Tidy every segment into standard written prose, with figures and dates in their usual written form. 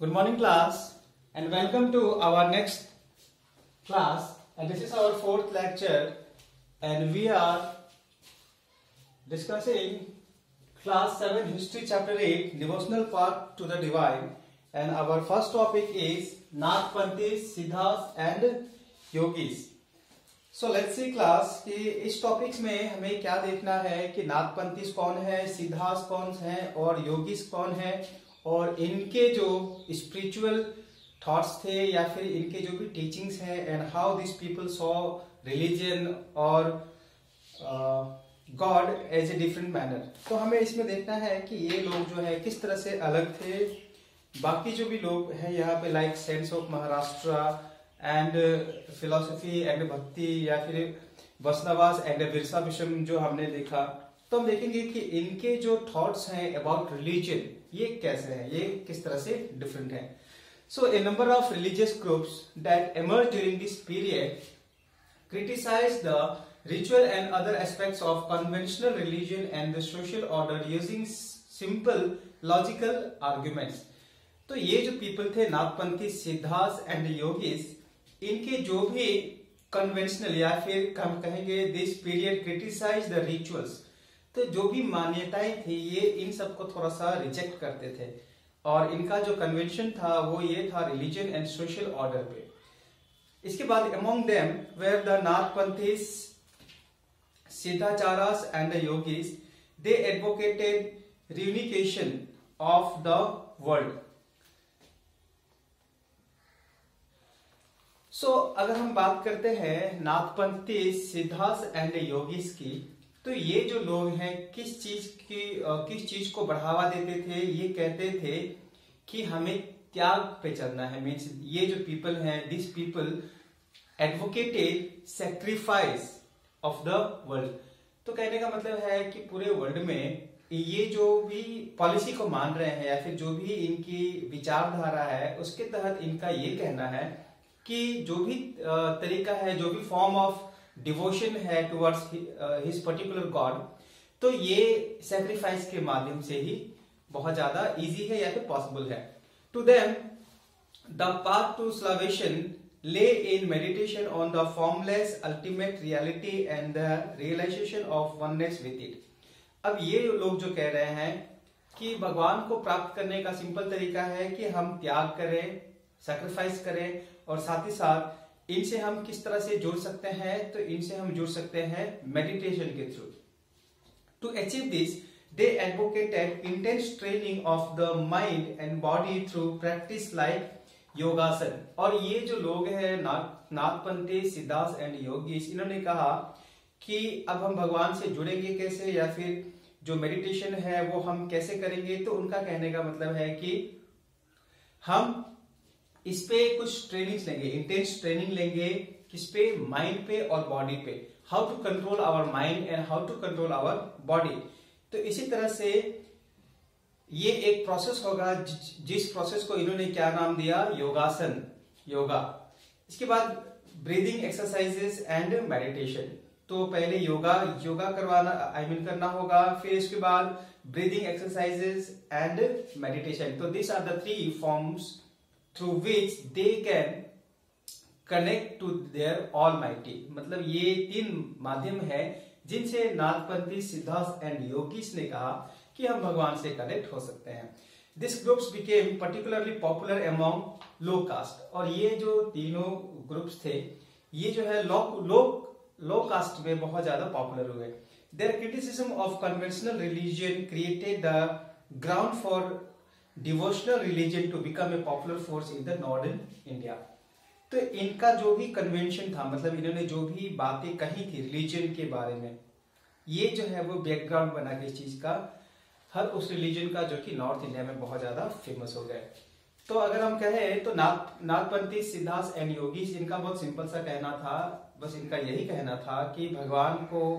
Good morning class and welcome to our next class, and this is our fourth lecture and we are discussing class 7 history chapter 8 devotional path to the divine, and our first topic is नाथपंथीज, siddhas and yogis. So let's see class कि इस topics में हमें क्या देखना है कि नाथपंथीज कौन है, सिद्धास कौन है और योगीस कौन है, और इनके जो स्पिरिचुअल थॉट्स थे या फिर इनके जो भी टीचिंग्स हैं, and how this people saw religion और god as a different manner. तो हमें इसमें देखना है कि ये लोग जो है किस तरह से अलग थे बाकी जो भी लोग हैं यहाँ पे, like sense of Maharashtra and philosophy and भक्ति, या फिर वैष्णवास एंड बिरसा विश्वम जो हमने देखा. तो हम देखेंगे कि इनके जो थॉट्स हैं अबाउट रिलीजन ये कैसे हैं, ये किस तरह से डिफरेंट हैं. So a number of religious groups that emerged during this period criticized the ritual and other aspects of conventional religion and the social order using simple logical arguments. तो ये जो पीपल थे नाथपंथी, सिद्धास एंड योगीस, इनके जो भी conventional या फिर हम कहेंगे this period criticise the rituals, तो जो भी मान्यताएं थी ये इन सबको थोड़ा सा रिजेक्ट करते थे, और इनका जो कन्वेंशन था वो ये था रिलीजन एंड सोशल ऑर्डर पे. इसके बाद among them were the Nathpanthis, Siddhacharyas and the yogis, they advocated reunification of the world. So अगर हम बात करते हैं नाथपंथी, सिद्धास एंड योगीस की, तो ये जो लोग हैं किस चीज को बढ़ावा देते थे, ये कहते थे कि हमें त्याग पे चलना है. मीन्स ये जो पीपल हैं, this people advocated sacrifice of the world. तो कहने का मतलब है कि पूरे वर्ल्ड में ये जो भी पॉलिसी को मान रहे हैं या फिर जो भी इनकी विचारधारा है उसके तहत इनका ये कहना है कि जो भी तरीका है, जो भी फॉर्म ऑफ डिवोशन है टुवर्ड्स हिज पर्टिकुलर गॉड, तो ये सैक्रिफाइस के माध्यम से ही बहुत ज्यादा इजी है या फिर पॉसिबल है. To them the path to salvation lay in meditation on the formless ultimate reality and the realization of oneness with it. अब ये लोग जो कह रहे हैं कि भगवान को प्राप्त करने का सिंपल तरीका है कि हम त्याग करें, सैक्रिफाइस करें, और साथ ही साथ इनसे हम किस तरह से जुड़ सकते हैं, तो इनसे हम जुड़ सकते हैं मेडिटेशन के through. To achieve this they advocated intense training of the mind and body through practice like yogasana. और ये जो लोग हैं नाथपंथी, सिद्धास एंड योगीस, इन्होंने कहा कि अब हम भगवान से जुड़ेंगे कैसे, या फिर जो मेडिटेशन है वो हम कैसे करेंगे. तो उनका कहने का मतलब है कि हम इस पे कुछ ट्रेनिंग्स लेंगे, इंटेंस ट्रेनिंग लेंगे, किस पे, माइंड पे और बॉडी पे, how to control our mind and how to control our body. तो इसी तरह से ये एक प्रोसेस होगा जिस प्रोसेस को इन्होंने क्या नाम दिया, योगासन, योगा. इसके बाद ब्रीदिंग एक्सरसाइजेस एंड मेडिटेशन. तो पहले योगा करवाना करना होगा, फिर इसके बाद ब्रीदिंग एक्सरसाइजेस एंड मेडिटेशन. तो this are the three forms through which they can connect to their Almighty. मतलब ये तीन माध्यम है जिनसे नाथपंथी, सिद्धास एंड योगीस ने कहा कि हम भगवान से कनेक्ट हो सकते हैं. These groups became particularly popular among low caste. और ये जो तीनों ग्रुप्स थे ये जो है लो कास्ट में बहुत ज्यादा पॉपुलर हुए. Their criticism of conventional religion created the ground for devotional religion to become a popular force in the northern India. तो इनका जो भी कन्वेंशन था, मतलब इन्होंने जो भी बातें कही थी रिलीजन के बारे में, ये जो है वो बैकग्राउंड बना के इस चीज का हर उस रिलीजन का जो कि नॉर्थ इंडिया में बहुत ज्यादा फेमस हो गए. तो अगर हम कहें तो नाथपंथी, सिद्धास एंड योगीस, इनका बहुत सिंपल सा कहना था, बस इनका यही कहना था कि भगवान को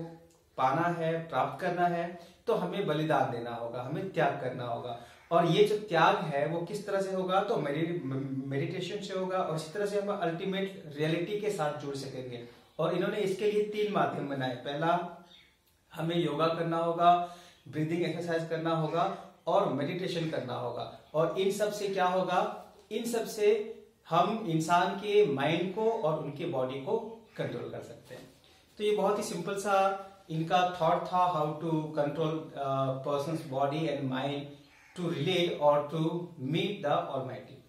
पाना है, प्राप्त करना है, तो हमें बलिदान देना होगा, हमें त्याग करना होगा. और ये जो त्याग है वो किस तरह से होगा, तो मेडिटेशन से होगा, और इसी तरह से हम अल्टीमेट रियलिटी के साथ जुड़ सकेंगे. और इन्होंने इसके लिए तीन माध्यम बनाए. पहला, हमें योगा करना होगा, ब्रीदिंग एक्सरसाइज करना होगा और मेडिटेशन करना होगा. और इन सब से क्या होगा, इन सब से हम इंसान के माइंड को और उनके बॉडी को कंट्रोल कर सकते हैं। तो ये बहुत ही सिंपल सा इनका थॉट था, how to control persons body and mind to relate और to meet the almighty.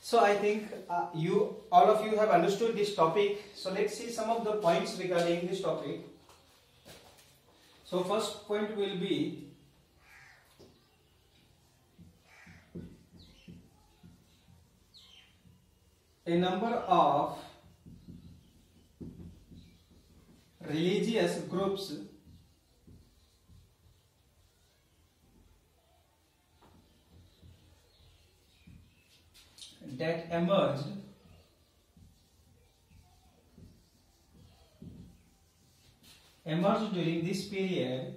So I think all of you have understood this topic. So let's see some of the points regarding this topic. So first point will be a number of religious groups that emerged during this period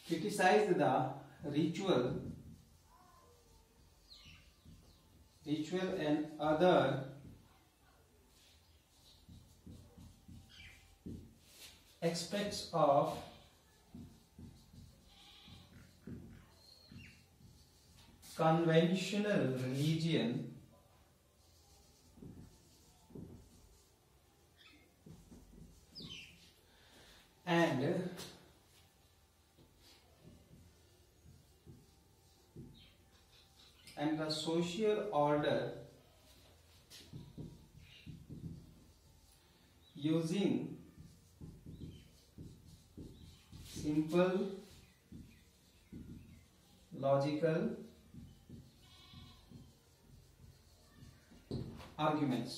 criticized the ritual and other aspects of conventional religion and the social order using simple logical arguments.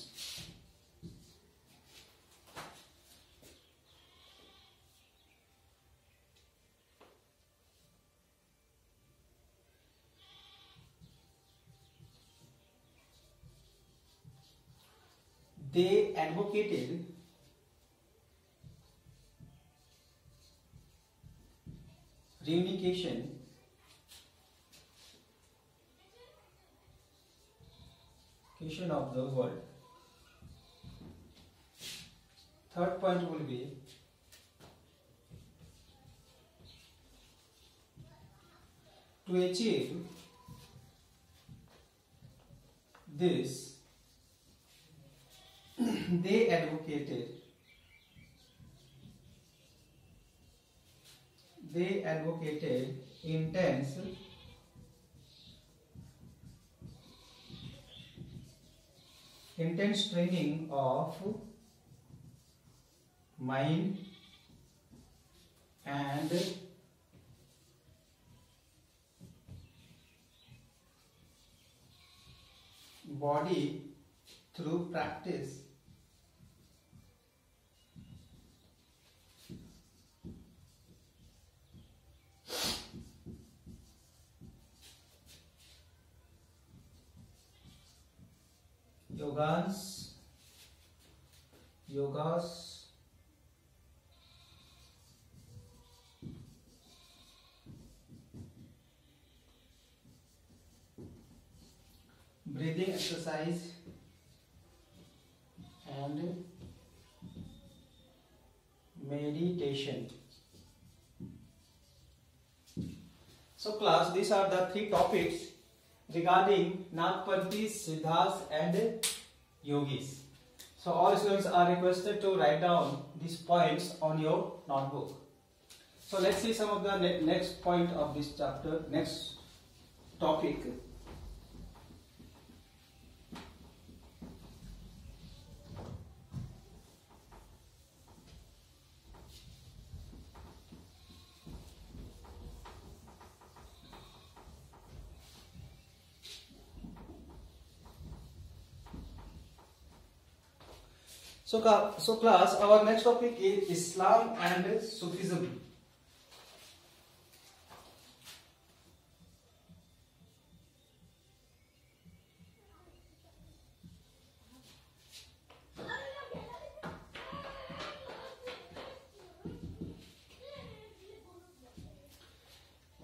They advocated reunification of the world. Third point will be to achieve this they advocated intense training of mind and body through practice yogas breathing exercise and meditation. So class, these are the three topics regarding Nagpanthis, Siddhas and Yogis. So all students are requested to write down these points on your notebook. So let's see some of the next point of this chapter, next topic. So class, our next topic is Islam and Sufism.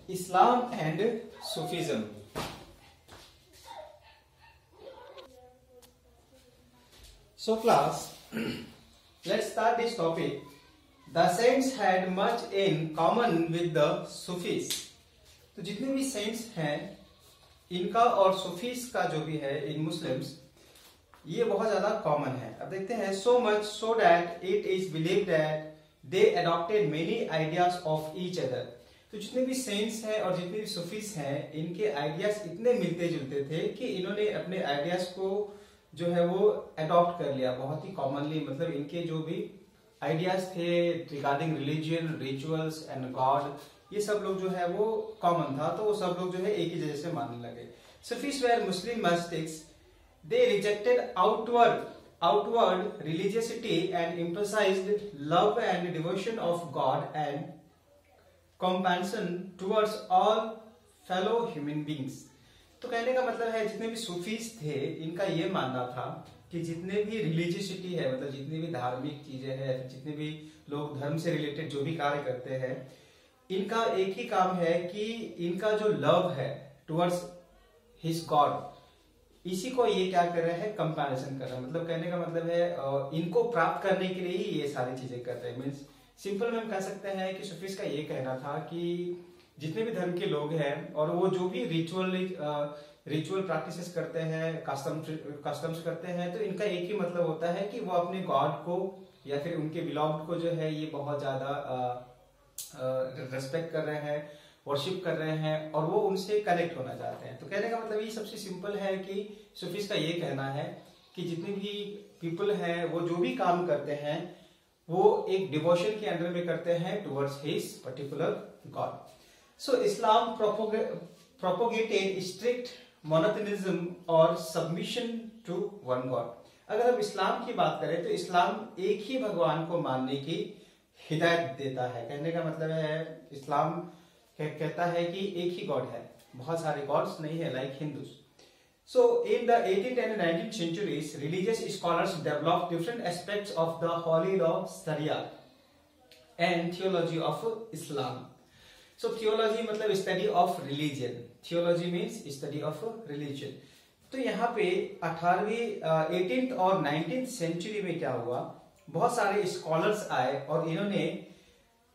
Islam and Sufism. So class, Let's start this topic. The saints had much in common with the Sufis. तो जितने भी cents हैं इनका और Sufis का जो भी है इन मुस्लिम्स, ये बहुत ज्यादा कॉमन है। अब देखते हैं, so much so that it is believed that they adopted many ideas of each other. तो जितने भी सेंट्स हैं और जितने भी सूफीज हैं, इनके आइडियाज इतने मिलते जुलते थे कि इन्होंने अपने आइडियाज को जो है वो अडॉप्ट कर लिया बहुत ही कॉमनली। मतलब इनके जो भी आइडियाज थे regarding religion, rituals and God, ये सब लोग जो है वो कॉमन था, तो वो सब लोग जो है एक ही जगह से मानने लगे। Sufis were Muslim mystics. They rejected outward religiosity and emphasized love and devotion of God and compassion towards all fellow human beings. तो कहने का मतलब है जितने भी सूफीज थे इनका ये मानना था कि जितने भी रिलीजियसिटी है, मतलब जितनी भी धार्मिक चीजें हैं, जितने भी लोग धर्म से रिलेटेड जो भी कार्य करते हैं, इनका एक ही काम है कि इनका जो लव है टुवर्ड्स हिज गॉड, इसी को ये क्या कर रहे हैं, कंपैरिजन कर रहे हैं। मतलब कहने का मतलब है इनको प्राप्त करने के लिए ही ये सारी चीजें कर रहे हैं। मीन्स सिंपल में हम कह सकते हैं कि सूफीज का ये कहना था कि जितने भी धर्म के लोग हैं और वो जो भी रिचुअल प्रैक्टिसेस करते हैं, कस्टम्स करते हैं, तो इनका एक ही मतलब होता है कि वो अपने गॉड को या फिर उनके बिलॉव्ड को जो है ये बहुत ज्यादा रेस्पेक्ट कर रहे हैं, वर्शिप कर रहे हैं और वो उनसे कनेक्ट होना चाहते हैं। तो कहने का मतलब ये सबसे सिंपल है कि सूफीज का ये कहना है कि जितने भी पीपल हैं वो जो भी काम करते हैं वो एक डिवोशन के अंडर में करते हैं टुवर्ड्स हिज पर्टिकुलर गॉड। सो इस्लाम प्रोपोगेटेड स्ट्रिक्ट मोनोथेनिज्म और सबमिशन टू वन गॉड। अगर हम इस्लाम की बात करें तो इस्लाम एक ही भगवान को मानने की हिदायत देता है। कहने का मतलब है इस्लाम कहता है कि एक ही गॉड है, बहुत सारे गॉड्स नहीं है like Hindus. So in the 18th and 19th centuries, religious scholars developed different aspects of the holy law, Sharia and theology of Islam. So theology मतलब study of religion, theology means study of religion. तो यहाँ पे 18th और 19th century में क्या हुआ, बहुत सारे स्कॉलर्स आए और इन्होंने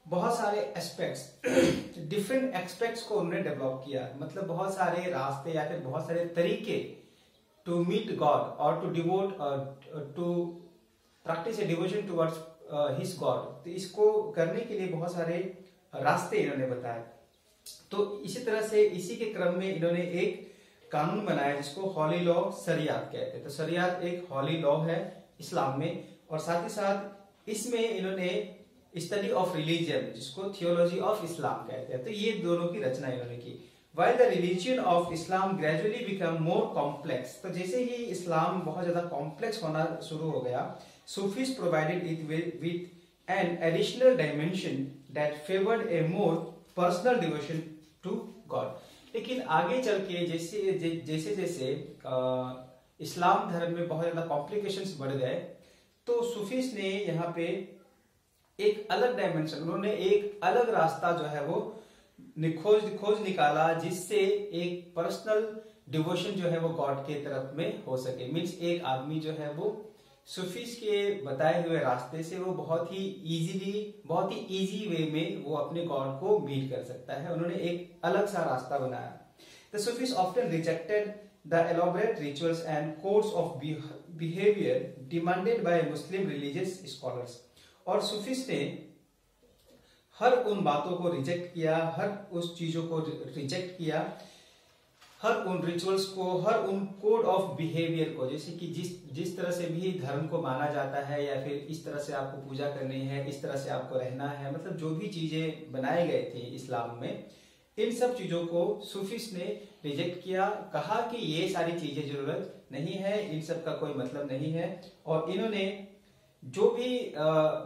बहुत सारे एस्पेक्ट्स, डिफरेंट एस्पेक्ट्स को उन्होंने डेवलप किया। मतलब बहुत सारे रास्ते या फिर बहुत सारे तरीके टू मीट गॉड और to devote to practice a devotion towards his God. तो इसको करने के लिए बहुत सारे रास्ते इन्होंने बताए। तो इसी तरह से इसी के क्रम में इन्होंने एक कानून बनाया जिसको हॉली लॉ शरियत कहते हैं। तो शरियत एक हॉली लॉ है इस्लाम में, और साथ ही साथ इसमें इन्होंने स्टडी ऑफ रिलीजन जिसको थियोलॉजी ऑफ इस्लाम कहते हैं। तो ये दोनों की रचना इन्होंने की। While the religion of Islam gradually became more complex, तो जैसे ही इस्लाम बहुत ज्यादा कॉम्प्लेक्स होना शुरू हो गया, Sufis provided it with an additional dimension that favored a more personal devotion to God. लेकिन आगे चल के जैसे जैसे इस्लाम धर्म में बहुत ज्यादा कॉम्प्लिकेशंस बढ़ गए, तो सूफीज ने यहाँ पे एक अलग डायमेंशन, उन्होंने एक अलग रास्ता जो है वो खोज निकाला जिससे एक पर्सनल डिवोशन जो है वो गॉड के तरफ में हो सके। मीन्स एक आदमी जो है वो सूफीज के बताए हुए रास्ते से वो बहुत ही इजी वे में वो अपने गॉड को मीट कर सकता है। उन्होंने एक अलग सा रास्ता बनाया। The Sufis often rejected the elaborate rituals and codes of behaviour demanded by Muslim religious scholars. और सूफीज ने हर उन बातों को रिजेक्ट किया, हर उस चीजों को रिजेक्ट किया, हर उन रिचुअल्स को, हर उन कोड ऑफ बिहेवियर को, जैसे कि जिस तरह से भी धर्म को माना जाता है या फिर इस तरह से आपको पूजा करनी है, इस तरह से आपको रहना है, मतलब जो भी चीजें बनाए गए थे इस्लाम में, इन सब चीजों को सूफीज ने रिजेक्ट किया। कहा कि ये सारी चीजें जरूरत नहीं है, इन सब का कोई मतलब नहीं है। और इन्होंने जो भी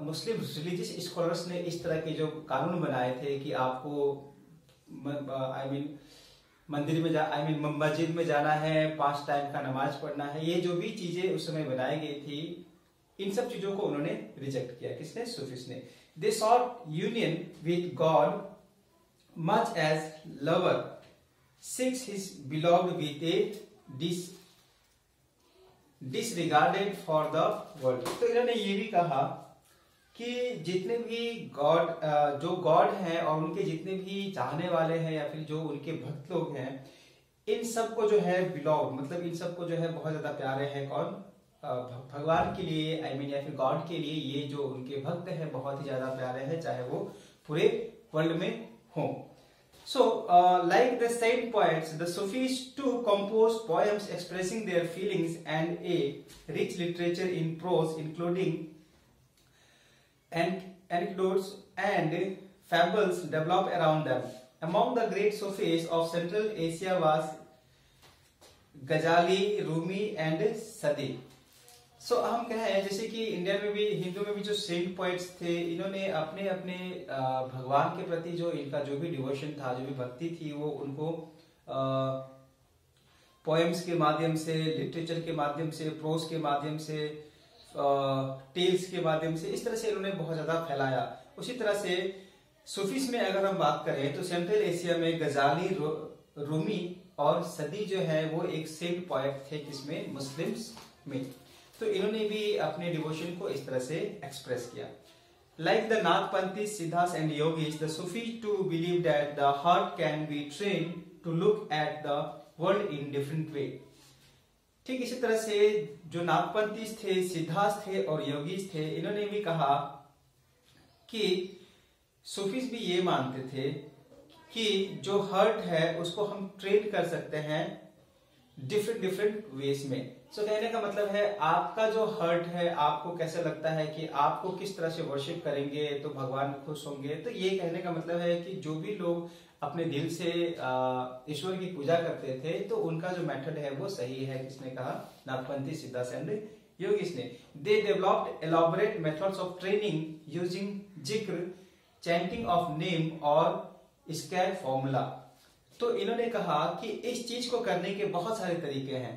मुस्लिम रिलीजियस स्कॉलर्स ने इस तरह के जो कानून बनाए थे कि आपको मंदिर में मस्जिद में जाना है, 5 टाइम का नमाज पढ़ना है, ये जो भी चीजें उस समय बनाई गई थी, इन सब चीजों को उन्होंने रिजेक्ट किया। किसने? सूफीज ने। They sought union with god much as lover seeks his beloved with a disregarded for the world. तो इन्होंने ये भी कहा कि जितने भी गॉड जो गॉड हैं और उनके जितने भी चाहने वाले हैं या फिर जो उनके भक्त लोग हैं, इन सबको जो है बिलॉव, मतलब इन सबको जो है बहुत ज्यादा प्यारे हैं कौन, भगवान के लिए, आई मीन या फिर गॉड के लिए ये जो उनके भक्त हैं बहुत ही ज्यादा प्यारे हैं, चाहे वो पूरे वर्ल्ड में हो। So, like the saint poets, the Sufis too composed poems expressing their feelings and a rich literature in prose, including anecdotes and fables developed around them. Among the great Sufis of Central Asia was Ghazali, Rumi and Sadi. सो हम कहें जैसे कि India में भी, हिंदू में भी जो Saint poets थे, इन्होंने अपने अपने भगवान के प्रति जो इनका जो भी डिवोशन था, जो भी भक्ति थी, वो उनको पोएम्स के माध्यम से, लिटरेचर के माध्यम से, प्रोस के माध्यम से, टेल्स के माध्यम से, इस तरह से इन्होंने बहुत ज्यादा फैलाया। उसी तरह से सूफीज में अगर हम बात करें तो सेंट्रल एशिया में गजाली, रूमी और सदी जो है वो एक सेंट पोएट थे, किसमें, मुस्लिम्स में। तो इन्होंने भी अपने डिवोशन को इस तरह से एक्सप्रेस किया। Like the Nagpanthi, Siddhas and yogis, the sufi to believe that the heart can be trained to look at the world in different way. ठीक इसी तरह से जो नागपंथी थे, सिद्धास थे और योगीज थे, इन्होंने भी कहा कि सूफीज भी ये मानते थे कि जो हार्ट है उसको हम ट्रेन कर सकते हैं डिफरेंट वेज में। सो कहने का मतलब है आपका जो हर्ट है, आपको कैसे लगता है कि आपको किस तरह से वर्शिप करेंगे तो भगवान खुश होंगे। तो ये कहने का मतलब है कि जो भी लोग अपने दिल से ईश्वर की पूजा करते थे तो उनका जो मेथड है वो सही है। किसने कहा? नागपंथी, सिद्धास एंड योगीज ने। They developed elaborate methods of training using जिक्र, चैंटिंग ऑफ नेम और स्क्वायर फॉर्मूला। तो इन्होंने कहा कि इस चीज को करने के बहुत सारे तरीके हैं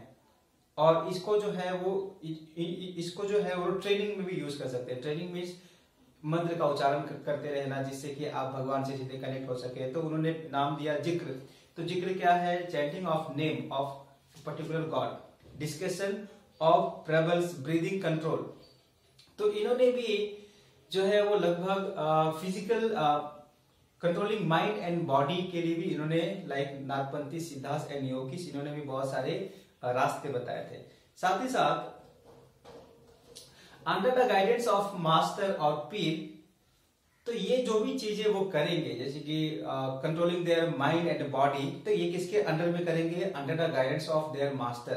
और इसको जो है वो ट्रेनिंग में भी यूज कर सकते हैं। ट्रेनिंग मीन्स मंत्र का उच्चारण करते रहना जिससे कि आप भगवान से सीधे कनेक्ट हो सके। तो उन्होंने नाम दिया जिक्र। तो जिक्र क्या है? Chanting of name of particular god, discussion of parables, breathing control. तो इन्होंने भी जो है वो लगभग physical controlling mind and body के लिए भी इन्होंने, like Nagpanthi, Siddhas and yogis, इन्होंने भी बहुत सारे रास्ते बताए थे। साथ ही साथ under the guidance of master और पीर, तो ये जो भी चीजें वो करेंगे जैसे कि controlling their mind and body, तो ये किसके अंडर में करेंगे? Under the guidance of their master.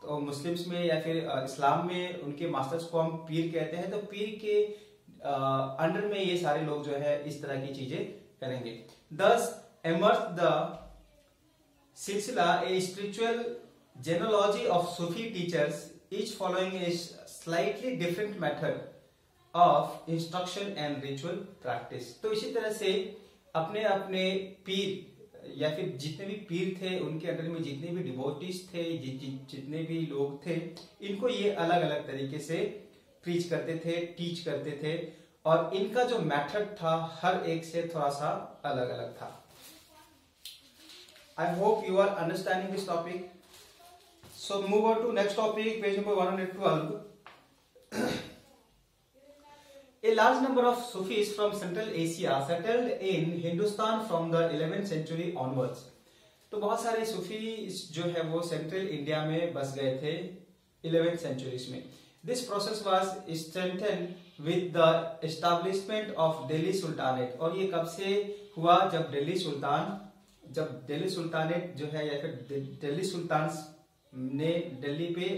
तो मुस्लिम्स में या फिर इस्लाम में उनके मास्टर्स को हम पीर कहते हैं। तो पीर के अंडर में ये सारे लोग जो है इस तरह की चीजें करेंगे। Thus emerged the silsila, a spiritual genealogy of Sufi teachers, each following a slightly different method of instruction and ritual practice। तो इसी तरह से अपने अपने पीर या फिर जितने भी पीर थे, उनके अंडर में जितने भी डिवोटीज थे, जितने भी लोग थे, इनको ये अलग अलग तरीके से प्रीच करते थे, टीच करते थे और इनका जो मेथड था हर एक से थोड़ा सा अलग अलग था। I hope you are understanding this topic. So move on to next topic, page number 112। A large number of Sufis from Central Asia settled in Hindustan from the 11th century onwards। तो बहुत सारे सूफी जो है वो central India में बस गए थे 11th सेंचुरीज में। This process was strengthened with the establishment of Delhi Sultanate। और ये कब से हुआ? जब दिल्ली सुल्तानेट जो है या फिर दिल्ली सुल्तान ने दिल्ली पे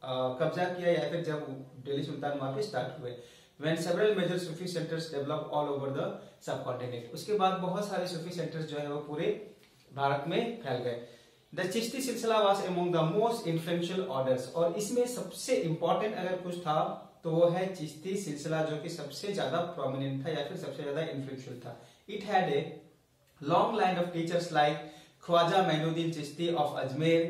कब्जा किया या फिर जब दिल्ली सुल्तान वहां पे स्टार्ट हुए। When several major Sufi centers developed all over the subcontinent। उसके बाद बहुत सारे सूफी सेंटर्स जो है वो पूरे भारत में फैल गए। द चिश्ती सिलसिला was among the most influential orders. और इसमें सबसे इंपॉर्टेंट अगर कुछ था तो वो है चिश्ती सिलसिला, जो कि सबसे ज्यादा प्रोमिनेंट था या फिर सबसे ज्यादा इन्फ्लुएंशियल था। It had a long line of teachers like Khwaja Moinuddin Chishti of Ajmer,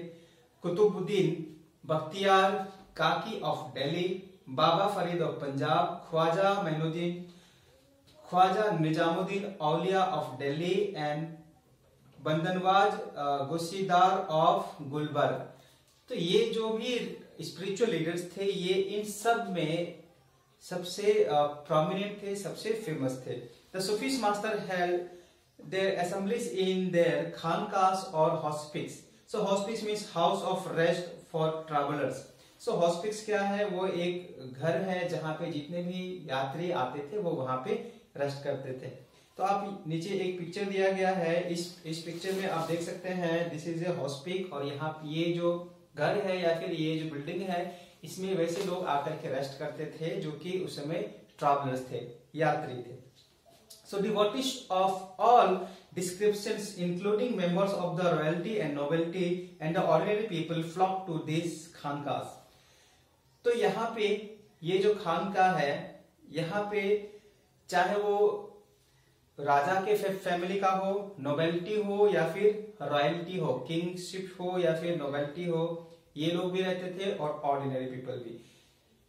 Qutbuddin Bakhtiyar Kaki of Delhi, Baba Farid of Punjab, Khwaja Moinuddin, Khwaja Nizamuddin Auliya of Delhi and Bandanawaz Gisudaraz of Gulbarga. तो ये जो भी स्पिरिचुअल लीडर्स थे, ये इन सब में सबसे प्रोमिनेंट थे, सबसे फेमस थे। The sufis master held their assemblies in their khanqahs और hospices. So hospices means house of rest for travellers. So hospices क्या है? वो एक घर है जहाँ पे जितने भी यात्री आते थे वो वहां पे रेस्ट करते थे। तो आप नीचे एक पिक्चर दिया गया है, इस पिक्चर में आप देख सकते हैं दिस इज ए हॉस्पिक, और यहाँ ये जो घर है या फिर ये जो बिल्डिंग है इसमें वैसे लोग आकर के रेस्ट करते थे जो कि उस समय ट्रैवलर्स थे, यात्री थे। So devotees of all descriptions including members of the royalty and nobility and the ordinary people flock to these khankas। तो यहाँ पे ये जो खानका है, यहाँ पे चाहे वो राजा के फैमिली का हो, नोबेलिटी हो या फिर रॉयल्टी हो, किंगशिप हो या फिर नोबेलिटी हो, ये लोग भी रहते थे और ऑर्डिनरी पीपल भी।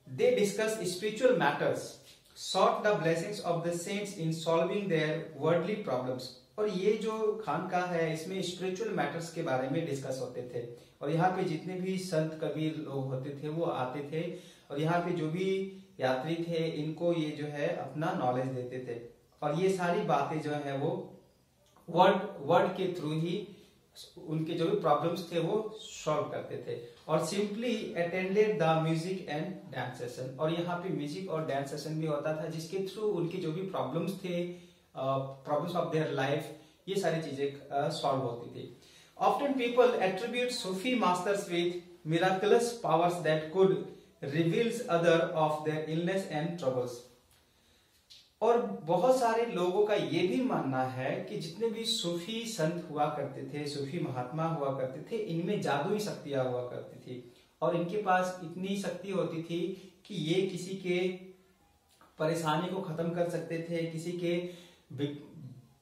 They discuss spiritual matters, sought the blessings of the saints in solving their worldly problems। और ये जो खानका है इसमें स्पिरिचुअल मैटर्स के बारे में डिस्कस होते थे, और यहाँ पे जितने भी संत कबीर लोग होते थे वो आते थे, और यहाँ पे जो भी यात्री थे इनको ये जो है अपना नॉलेज देते थे, और ये सारी बातें जो है वो वर्ड के थ्रू ही उनके जो भी प्रॉब्लम्स थे वो सॉल्व करते थे। और simply attended the music and dance session, और यहाँ पे म्यूजिक और डांस सेशन भी होता था जिसके थ्रू उनके जो भी प्रॉब्लम्स थे, प्रॉब्लम्स ऑफ देयर लाइफ, ये सारी चीजें सॉल्व होती थी। Often people attribute Sufi masters with miraculous powers that could reveals other of their illness and troubles. और बहुत सारे लोगों का ये भी मानना है कि जितने भी सूफी संत हुआ करते थे, सूफी महात्मा हुआ करते थे, इनमें जादुई शक्तियां हुआ करती थी, और इनके पास इतनी शक्ति होती थी कि ये किसी के परेशानी को खत्म कर सकते थे, किसी के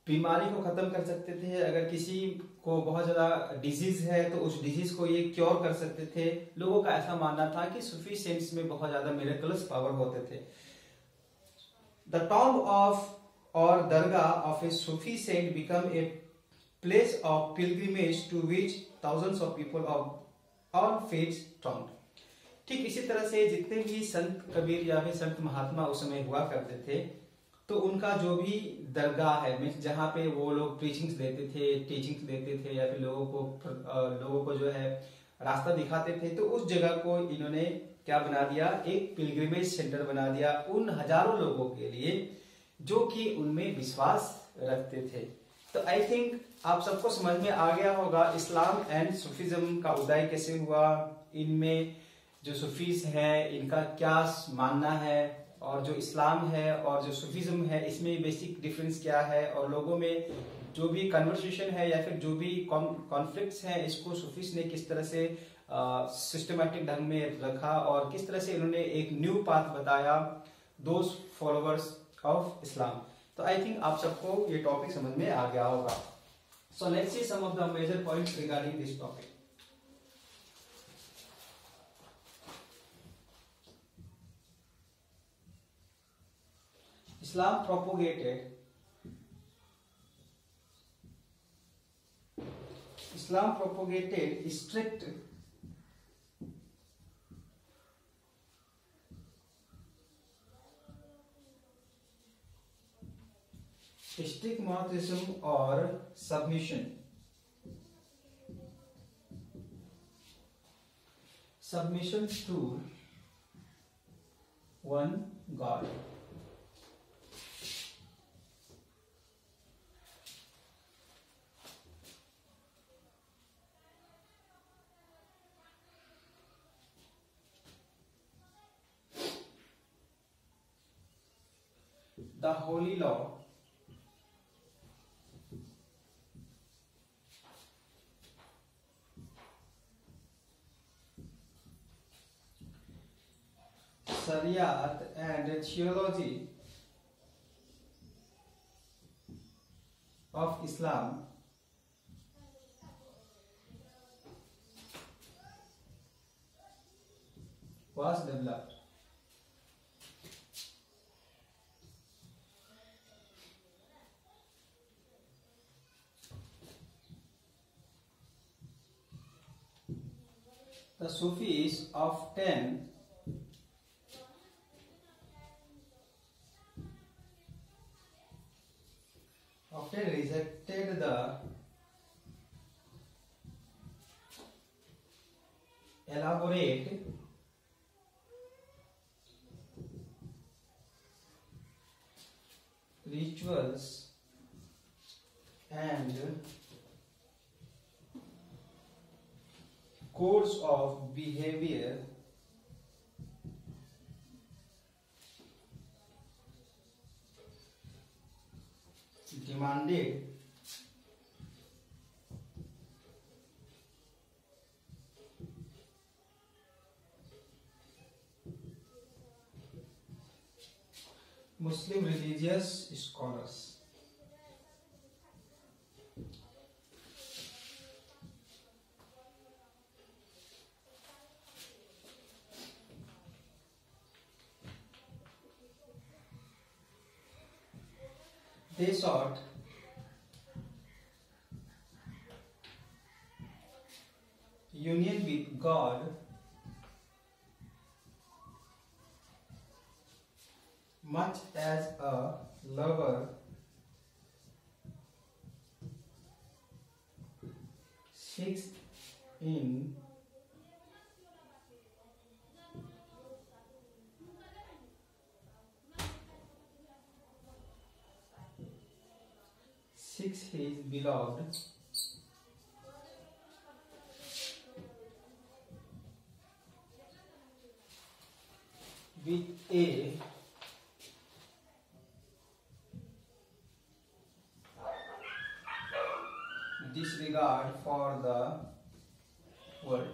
बीमारी को खत्म कर सकते थे। अगर किसी को बहुत ज्यादा डिजीज है तो उस डिजीज को ये क्योर कर सकते थे। लोगों का ऐसा मानना था कि सूफी सेंट्स में बहुत ज्यादा मिरेकलस पावर होते थे। The tomb of or dargah of a Sufi saint become a place of pilgrimage to which thousands of people of all faiths thronged। ठीक इसी तरह से जितने भी संत कबीर या फिर संत महात्मा उस समय हुआ करते थे, तो उनका जो भी दरगाह है मीन्स जहाँ पे वो लोग प्रीचिंग्स देते थे, टीचिंग्स देते थे, या फिर लोगों को जो है रास्ता दिखाते थे, तो उस जगह को इन्होंने क्या बना दिया? एक पिलग्रिमेज सेंटर बना दिया उन हजारों लोगों के लिए जो कि उनमें विश्वास रखते थे। तो आई थिंक आप सबको समझ में आ गया होगा इस्लाम एंड सूफीज्म का उदय कैसे हुआ, इनमें जो सूफीज है इनका क्या मानना है, और जो इस्लाम है और जो सूफीज्म है इसमें बेसिक डिफरेंस क्या है, और लोगों में जो भी कन्वर्सेशन है या फिर जो भी कॉन्फ्लिक्ट्स हैं इसको सूफीज ने किस तरह से सिस्टमैटिक ढंग में रखा, और किस तरह से इन्होंने एक न्यू पाथ बताया दोज फॉलोअर्स ऑफ इस्लाम। तो आई थिंक आप सबको ये टॉपिक समझ में आ गया होगा। So let's see some of the major points regarding this topic. Islam propagated strict monotheism or submission to one God। The holy law Shariat and theology of Islam was developed। The Sufis often the elaborate rituals and codes of behavior demanded Muslim religious scholars. They sought union with God much as a lover seeks in his beloved with a disregard for the world.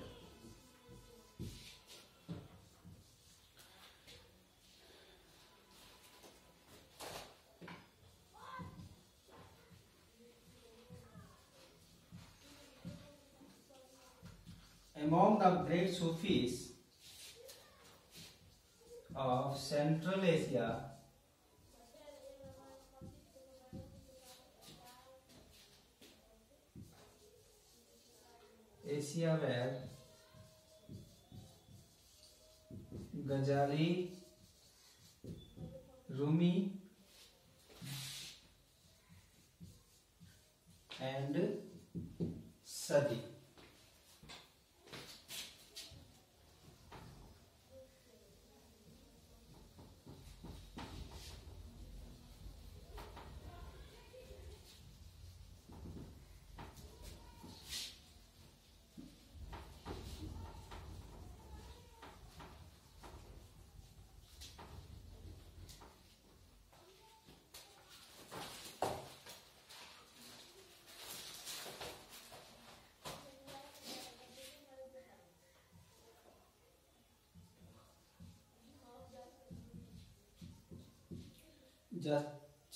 Among the great Sufis of Central Asia, were Ghazali, Rumi, and Sadi.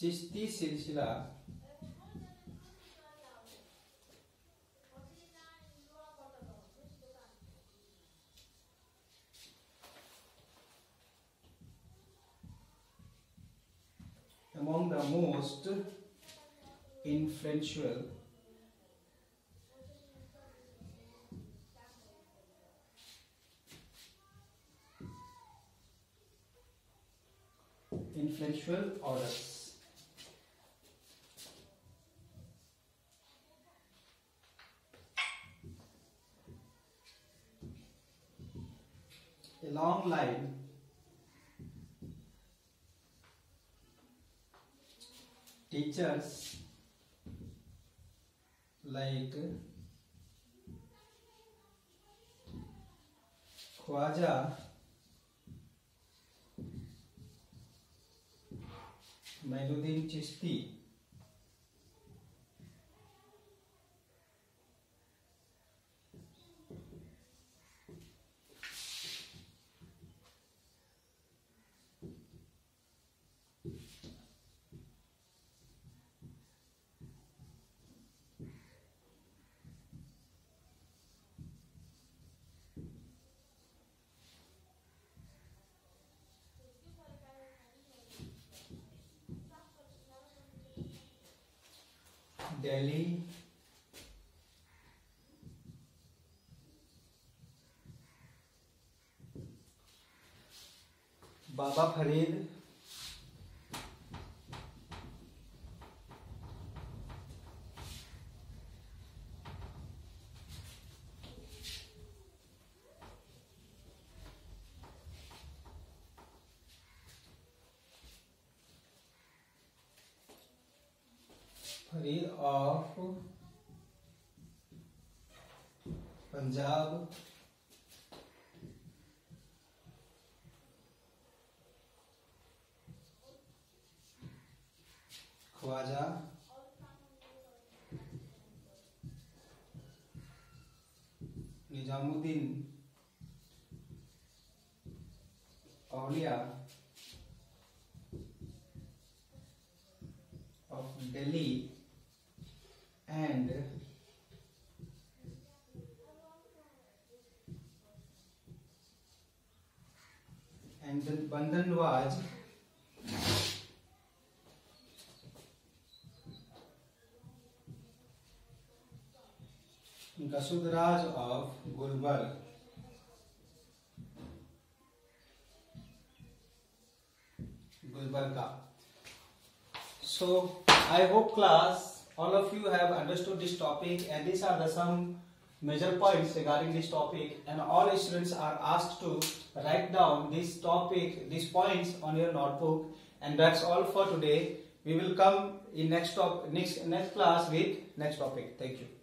Chishti सिलसिला among the most influential orders. A long line teachers like Khwaja, Mainuddin Chishti, Delhi, Baba Farid, Farid of Punjab, Khwaja Nizamuddin Aulia of Delhi and then Bandanwaj Gasudraj of Gulbarg. Gulbarga. So I hope class all of you have understood this topic, and these are the some major points regarding this topic, and all students are asked to write down this topic, these points on your notebook. And that's all for today. We will come in next class with next topic. Thank you.